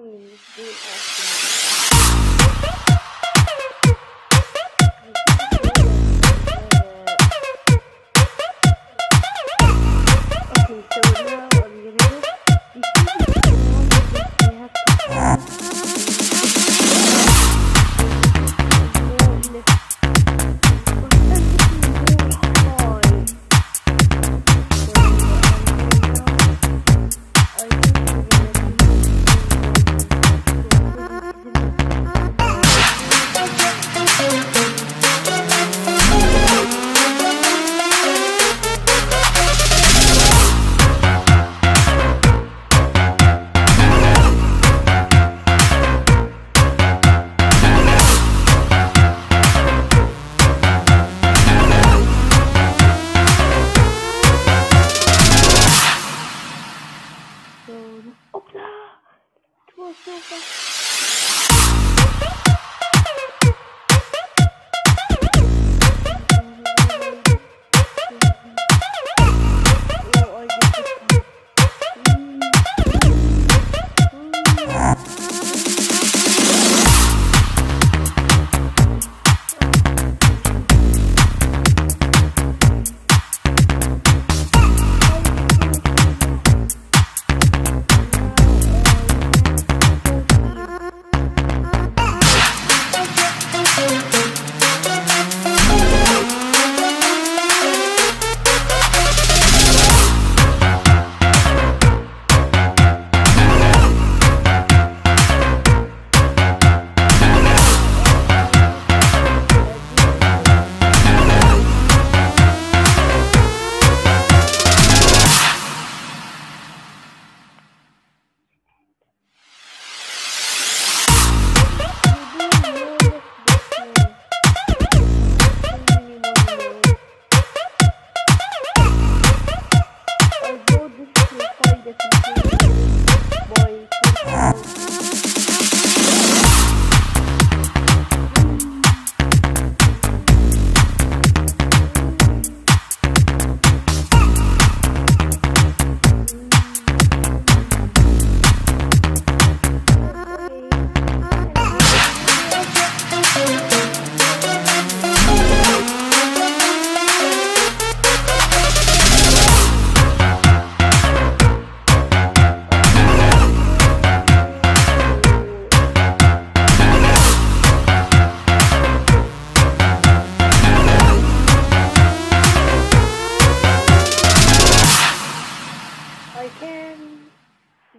in this game actually. Okay, so now I'm gonna do we have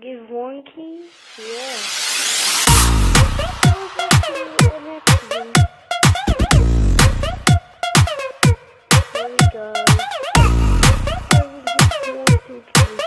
give one key? Yeah. Here we go. I will give more two keys.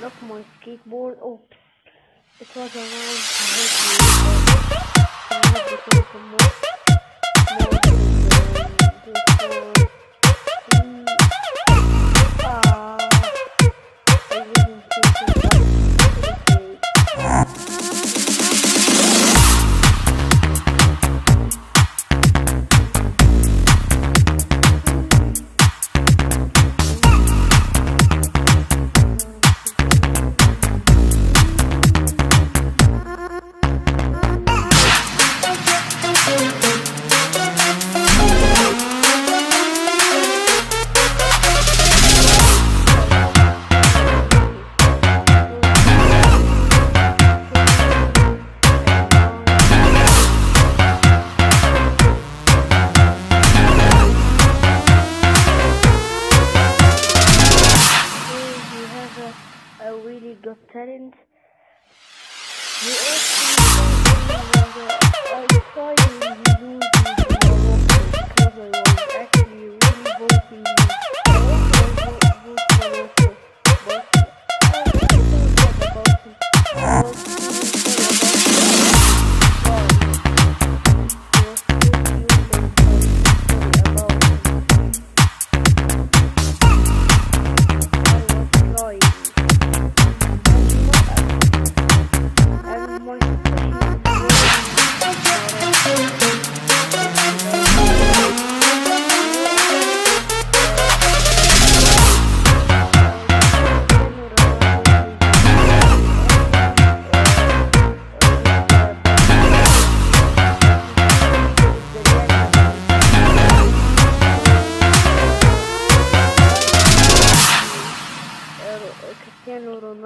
Look, my skateboard. Oops. It was around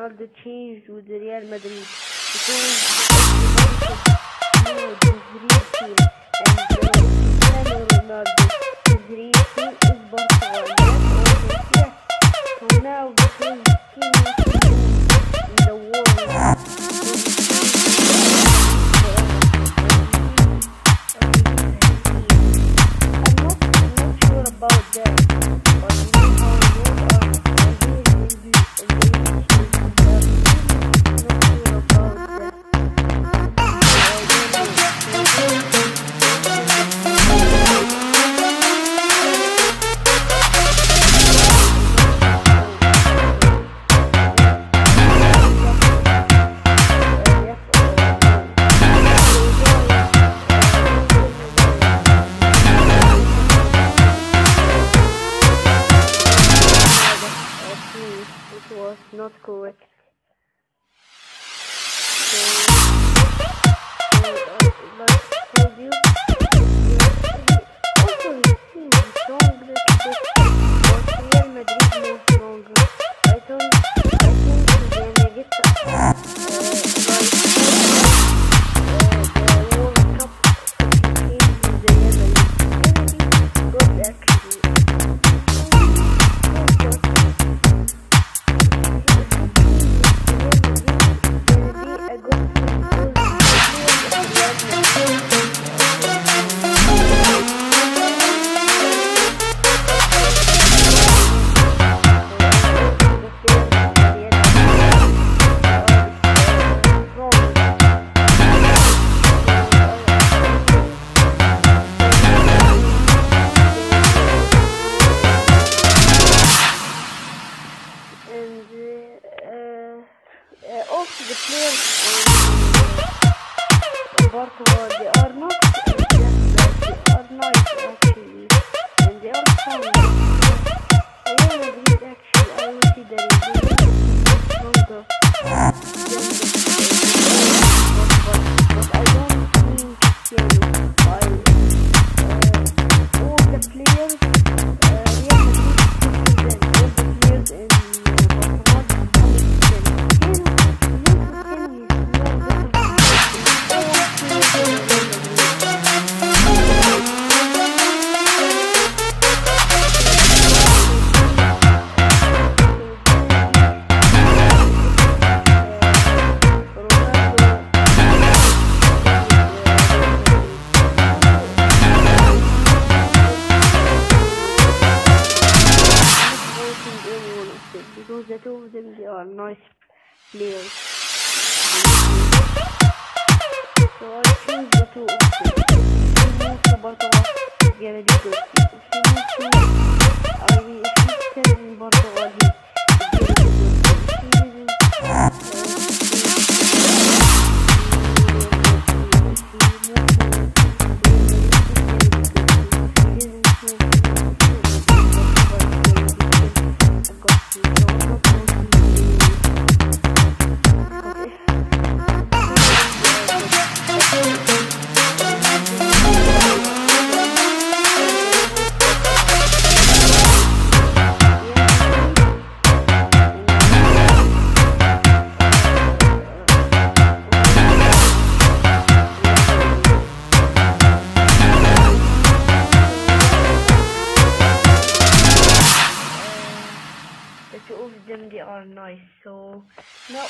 Ronaldo changed with Real Madrid because everybody said no, his real team and Cristiano Ronaldo, his real team is Barcelona. Yes. So now because his team is in the world, I'm not sure about that, but you know how those are always in the YouTube. I'm not sure about that. It was not correct. So like I told you, also his team is strong little bit, but Real Madrid more stronger. I think they're gonna get the World Cup game with the Real Madrid. Good actually. Also the players in Barcelona, they are not just bad, they are nice actually, and they are fun. Real Madrid actually, I will see that they are stronger than but I don't mean Cristiano. All the players, Real Madrid all the players in because the two of them, they are nice players. So I choose the two of them. If he moves to Barcelona, it's gonna be good. If he moves to, if he stays in Barcelona, it's gonna be good. If he didn't, the two of them, they are nice. So now